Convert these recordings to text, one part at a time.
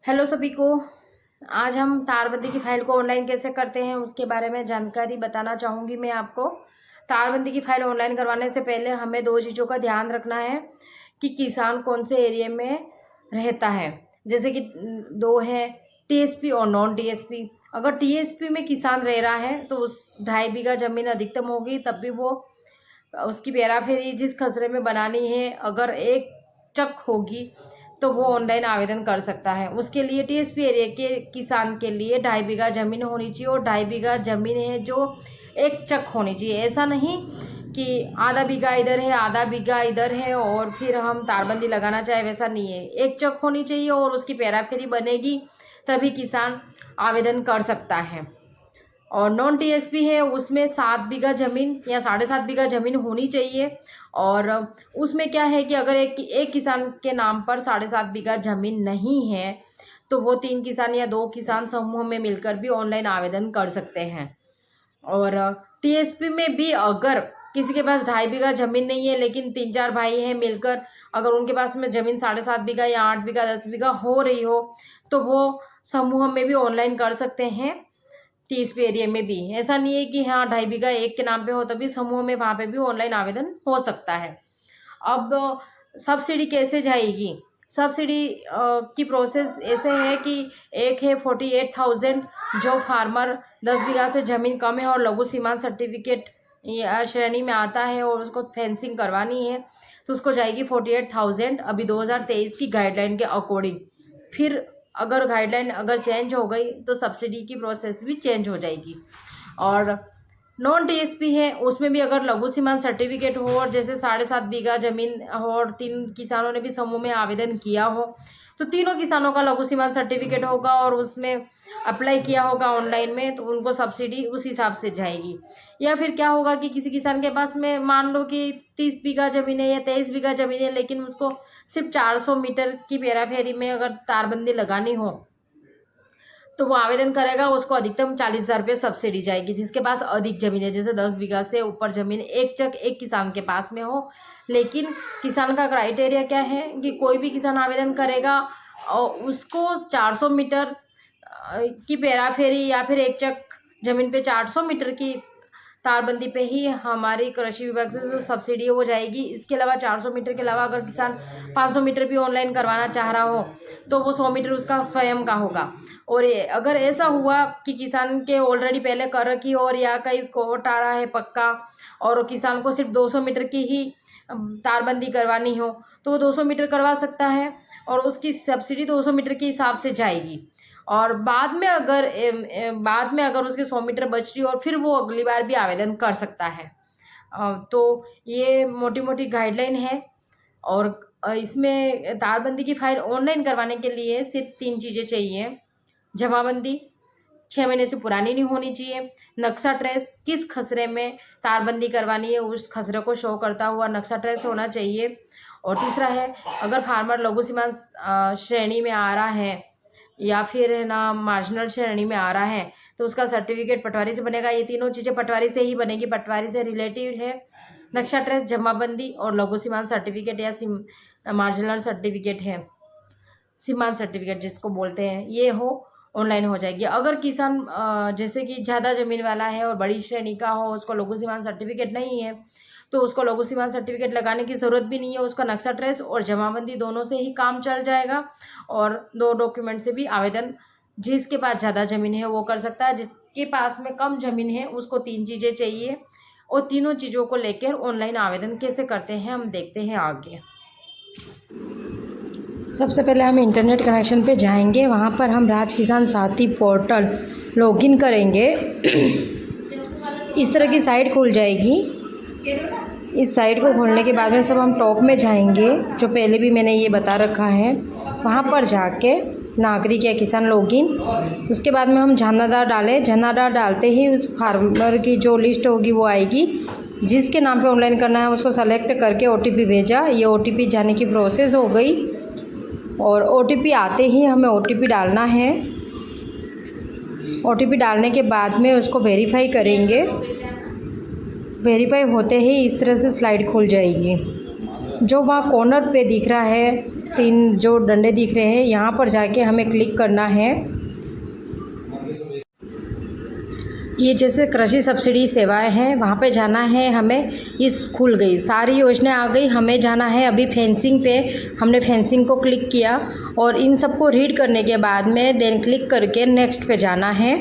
Hello सभी को। आज हम तारबंदी की फ़ाइल को ऑनलाइन कैसे करते हैं उसके बारे में जानकारी बताना चाहूँगी मैं आपको। तारबंदी की फ़ाइल ऑनलाइन करवाने से पहले हमें दो चीज़ों का ध्यान रखना है कि किसान कौन से एरिया में रहता है। जैसे कि दो है, टीएसपी और नॉन टीएसपी। अगर टीएसपी में किसान रह रहा है तो उस 2.5 बीघा ज़मीन अधिकतम होगी, तब भी वो उसकी हेराफेरी जिस खसरे में बनानी है अगर एक चक होगी तो वो ऑनलाइन आवेदन कर सकता है। उसके लिए टीएसपी एरिया के किसान के लिए 2.5 बीघा ज़मीन होनी चाहिए और 2.5 बीघा ज़मीन है जो एक चक होनी चाहिए। ऐसा नहीं कि आधा बीघा इधर है आधा बीघा इधर है और फिर हम तारबंदी लगाना चाहे, वैसा नहीं है। एक चक होनी चाहिए और उसकी पेराफेरी बनेगी तभी किसान आवेदन कर सकता है। और नॉन टीएसपी है उसमें 7 बीघा ज़मीन या 7.5 बीघा ज़मीन होनी चाहिए। और उसमें क्या है कि अगर एक किसान के नाम पर 7.5 बीघा ज़मीन नहीं है तो वो 3 किसान या 2 किसान समूह में मिलकर भी ऑनलाइन आवेदन कर सकते हैं। और टीएसपी में भी अगर किसी के पास 2.5 बीघा ज़मीन नहीं है लेकिन 3-4 भाई हैं मिलकर, अगर उनके पास में ज़मीन 7.5 बीघा या 8 बीघा 10 बीघा हो रही हो तो वो समूह में भी ऑनलाइन कर सकते हैं। टीएसपी एरिया में भी ऐसा नहीं है कि हाँ 2.5 बीघा एक के नाम पे हो तभी समूह में वहाँ पे भी ऑनलाइन आवेदन हो सकता है। अब सब्सिडी कैसे जाएगी? सब्सिडी की प्रोसेस ऐसे है कि एक है 48,000 जो फार्मर 10 बीघा से ज़मीन कम है और लघु सीमांत सर्टिफिकेट या श्रेणी में आता है और उसको फेंसिंग करवानी है तो उसको जाएगी 48,000 अभी 2023 की गाइडलाइन के अकॉर्डिंग। फिर अगर गाइडलाइन अगर चेंज हो गई तो सब्सिडी की प्रोसेस भी चेंज हो जाएगी। और नॉन टीएसपी है उसमें भी अगर लघु सीमांत सर्टिफिकेट हो और जैसे 7.5 बीघा ज़मीन हो और 3 किसानों ने भी समूह में आवेदन किया हो तो तीनों किसानों का लघु सीमांत सर्टिफिकेट होगा और उसमें अप्लाई किया होगा ऑनलाइन में तो उनको सब्सिडी उस हिसाब से जाएगी। या फिर क्या होगा कि किसी किसान के पास में मान लो कि 30 बीघा ज़मीन है या 23 बीघा ज़मीन है लेकिन उसको सिर्फ 400 मीटर की पेराफेरी में अगर तारबंदी लगानी हो तो वो आवेदन करेगा, उसको अधिकतम 40,000 रुपये सब्सिडी जाएगी। जिसके पास अधिक ज़मीन है जैसे 10 बीघा से ऊपर ज़मीन एक चक एक किसान के पास में हो, लेकिन किसान का क्राइटेरिया क्या है कि कोई भी किसान आवेदन करेगा और उसको 400 मीटर की पेराफेरी या फिर एक चक ज़मीन पे 400 मीटर की तारबंदी पे ही हमारी कृषि विभाग से जो सब्सिडी है वो जाएगी। इसके अलावा 400 मीटर के अलावा अगर किसान 500 मीटर भी ऑनलाइन करवाना चाह रहा हो तो वो 100 मीटर उसका स्वयं का होगा। और अगर ऐसा हुआ कि किसान के ऑलरेडी पहले कर रखी हो और या कहीं कोर्ट आ रहा है पक्का और किसान को सिर्फ 200 मीटर की ही तारबंदी करवानी हो तो वो 200 मीटर करवा सकता है और उसकी सब्सिडी 200 मीटर के हिसाब से जाएगी। और बाद में अगर उसके 100 मीटर बच रही और फिर वो अगली बार भी आवेदन कर सकता है। तो ये मोटी मोटी गाइडलाइन है। और इसमें तारबंदी की फ़ाइल ऑनलाइन करवाने के लिए सिर्फ 3 चीज़ें चाहिए। जमाबंदी 6 महीने से पुरानी नहीं होनी चाहिए, नक्शा ट्रेस किस खसरे में तारबंदी करवानी है उस खसरे को शो करता हुआ नक्शा ट्रेस होना चाहिए। और तीसरा है अगर फार्मर लघु सीमांत श्रेणी में आ रहा है या फिर है ना मार्जिनल श्रेणी में आ रहा है तो उसका सर्टिफिकेट पटवारी से बनेगा। ये तीनों चीज़ें पटवारी से ही बनेगी, पटवारी से रिलेटिव है। नक्शा ट्रेस, जमाबंदी और लघु सीमांत सर्टिफिकेट या मार्जिनल सर्टिफिकेट है, सीमांत सर्टिफिकेट जिसको बोलते हैं, ये हो ऑनलाइन हो जाएगी। अगर किसान जैसे कि ज़्यादा ज़मीन वाला है और बड़ी श्रेणी का हो, उसको लघु सीमांत सर्टिफिकेट नहीं है तो उसको लघु सीमांत सर्टिफिकेट लगाने की ज़रूरत भी नहीं है। उसका नक्शा ट्रेस और जमाबंदी दोनों से ही काम चल जाएगा और 2 डॉक्यूमेंट से भी आवेदन जिसके पास ज़्यादा ज़मीन है वो कर सकता है। जिसके पास में कम ज़मीन है उसको 3 चीज़ें चाहिए और तीनों चीज़ों को लेकर ऑनलाइन आवेदन कैसे करते हैं हम देखते हैं आगे। सबसे पहले हम इंटरनेट कनेक्शन पे जाएंगे, वहाँ पर हम राज किसान साथी पोर्टल लॉगिन करेंगे। इस तरह की साइट खुल जाएगी। इस साइट को खोलने के बाद में सब हम टॉप में जाएंगे, जो पहले भी मैंने ये बता रखा है, वहाँ पर जाके नागरिक या किसान लॉगिन, उसके बाद में हम जनाधार डालें। जनाधार डालते ही उस फार्मर की जो लिस्ट होगी वो आएगी, जिसके नाम पे ऑनलाइन करना है उसको सेलेक्ट करके ओटीपी भेजा। ये ओटीपी जाने की प्रोसेस हो गई और ओटीपी आते ही हमें ओटीपी डालना है। ओटीपी डालने के बाद में उसको वेरीफाई करेंगे। वेरीफाई होते ही इस तरह से स्लाइड खुल जाएगी। जो वहाँ कॉर्नर पे दिख रहा है 3 जो डंडे दिख रहे हैं यहाँ पर जाके हमें क्लिक करना है। ये जैसे कृषि सब्सिडी सेवाएं हैं वहाँ पे जाना है हमें। इस खुल गई, सारी योजना आ गई, हमें जाना है अभी फेंसिंग पे। हमने फेंसिंग को क्लिक किया और इन सबको रीड करने के बाद में देन क्लिक करके नेक्स्ट पे जाना है।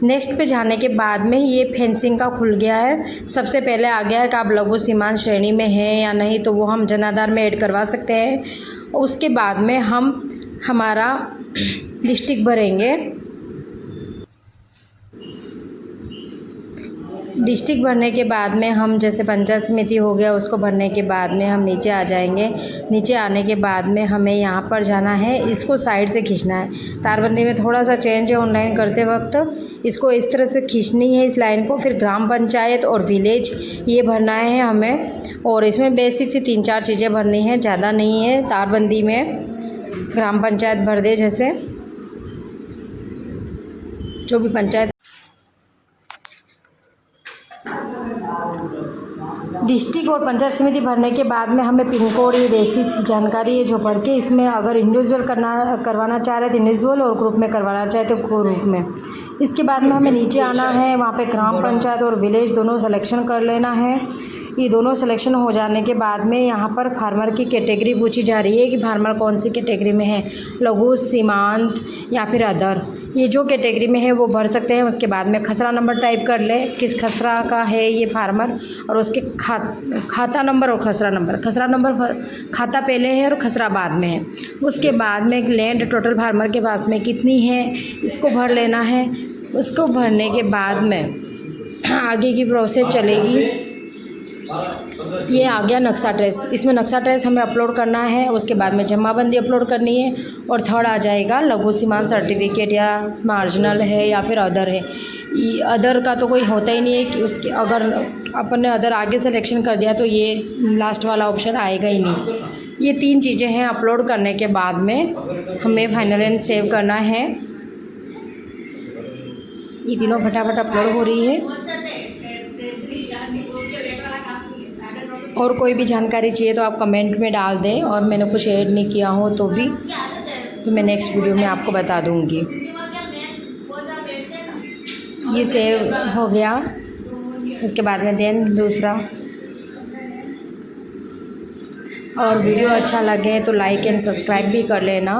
नेक्स्ट पे जाने के बाद में ये फेंसिंग का खुल गया है। सबसे पहले आ गया है कि आप लघु सीमांत श्रेणी में हैं या नहीं, तो वो हम जन आधार में ऐड करवा सकते हैं। उसके बाद में हम हमारा डिस्ट्रिक्ट भरेंगे। डिस्ट्रिक्ट भरने के बाद में हम जैसे पंचायत समिति हो गया उसको भरने के बाद में हम नीचे आ जाएंगे। नीचे आने के बाद में हमें यहाँ पर जाना है, इसको साइड से खींचना है। तारबंदी में थोड़ा सा चेंज है ऑनलाइन करते वक्त, इसको इस तरह से खींचनी है इस लाइन को। फिर ग्राम पंचायत और विलेज ये भरना है हमें, और इसमें बेसिक सी 3-4 चीज़ें भरनी है, ज़्यादा नहीं है। तारबंदी में ग्राम पंचायत भर दे, जैसे जो भी पंचायत डिस्ट्रिक्ट और पंचायत समिति भरने के बाद में हमें पिन कोड, ये बेसिक्स जानकारी है जो भर के, इसमें अगर इंडिविजुअल करवाना चाह रहे तो इंडिविजुअल और ग्रुप में करवाना चाहे तो ग्रुप में। इसके बाद में हमें नीचे आना है, वहाँ पे ग्राम पंचायत और विलेज दोनों सिलेक्शन कर लेना है। ये दोनों सिलेक्शन हो जाने के बाद में यहाँ पर फार्मर की कैटेगरी पूछी जा रही है कि फार्मर कौन सी कैटेगरी में है, लघु सीमांत या फिर अदर। ये जो कैटेगरी में है वो भर सकते हैं। उसके बाद में खसरा नंबर टाइप कर ले, किस खसरा का है ये फार्मर, और उसके खाता नंबर और खसरा नंबर खाता पहले है और खसरा बाद में है। उसके बाद में लैंड टोटल फार्मर के पास में कितनी है इसको भर लेना है। उसको भरने के बाद में आगे की प्रोसेस चलेगी। ये आ गया नक्शा ट्रेस, इसमें नक्शा ट्रेस हमें अपलोड करना है। उसके बाद में जमाबंदी अपलोड करनी है, और थर्ड आ जाएगा लघु सीमांत सर्टिफिकेट, या मार्जिनल है या फिर अदर है। अदर का तो कोई होता ही नहीं है कि उसके अगर अपन ने अदर आगे सिलेक्शन कर दिया तो ये लास्ट वाला ऑप्शन आएगा ही नहीं। ये 3 चीज़ें हैं अपलोड करने के बाद में हमें फाइनल एंड सेव करना है। ये तीनों फटाफट अपलोड हो रही है। और कोई भी जानकारी चाहिए तो आप कमेंट में डाल दें, और मैंने कुछ ऐड नहीं किया हो तो भी तो मैं नेक्स्ट वीडियो में आपको बता दूंगी। ये सेव हो गया। उसके बाद में देन दूसरा, और वीडियो अच्छा लगे तो लाइक एंड सब्सक्राइब भी कर लेना।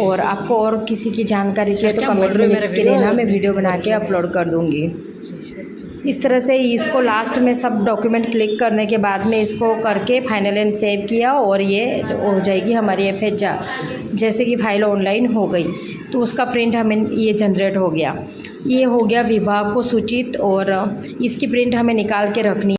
और आपको और किसी की जानकारी चाहिए तो कमेंट में लिख के देना, मैं वीडियो बना के अपलोड कर दूँगी। इस तरह से इसको लास्ट में सब डॉक्यूमेंट क्लिक करने के बाद में इसको करके फाइनल एंड सेव किया, और ये हो जाएगी हमारी FH। जैसे कि फाइल ऑनलाइन हो गई तो उसका प्रिंट हमें ये जनरेट हो गया। ये हो गया विभाग को सूचित, और इसकी प्रिंट हमें निकाल के रखनी